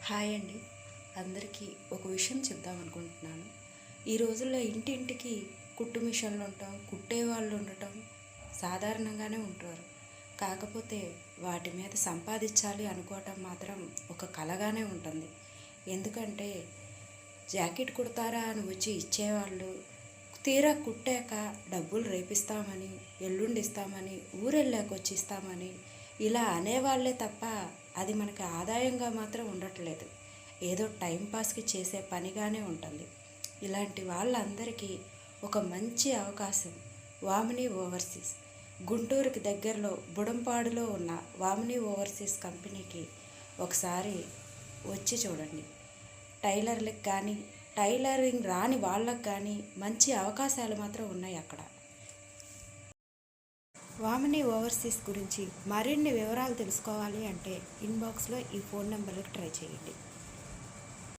Hi అండి. అందరికీ ఒక విషయం చెప్దాం అనుకుంటున్నాను. ఈ రోజుల్లో ఇంటింటికి కుట్టు మిషన్లు ఉండటం, కుట్టేవాళ్ళు ఉండటం సాధారణంగానే ఉంటారు. కాకపోతే వాటి మీద సంపాదించాలి అనుకోవటం మాత్రం ఒక కలగానే ఉంటుంది. ఎందుకంటే జాకెట్ కుడతారా అని వచ్చి ఇచ్చేవాళ్ళు తీరా కుట్టాక డబ్బులు రేపిస్తామని, ఎల్లుండి ఇస్తామని, ఊరెళ్ళాక వచ్చి ఇస్తామని ఇలా అనేవాళ్ళే తప్ప అది మనకి ఆదాయంగా మాత్రం ఉండట్లేదు. ఏదో టైంపాస్కి చేసే పనిగానే ఉంటుంది. ఇలాంటి వాళ్ళందరికీ ఒక మంచి అవకాశం వామిని ఓవర్సీస్. గుంటూరుకి దగ్గరలో బుడంపాడులో ఉన్న వామిని ఓవర్సీస్ కంపెనీకి ఒకసారి వచ్చి చూడండి. టైలర్లకు కానీ టైలరింగ్ రాని వాళ్ళకు కానీ మంచి అవకాశాలు మాత్రం ఉన్నాయి అక్కడ. వామిని ఓవర్సీస్ గురించి మరిన్ని వివరాలు తెలుసుకోవాలి అంటే ఇన్బాక్స్లో ఈ ఫోన్ నెంబర్కి ట్రై చేయండి.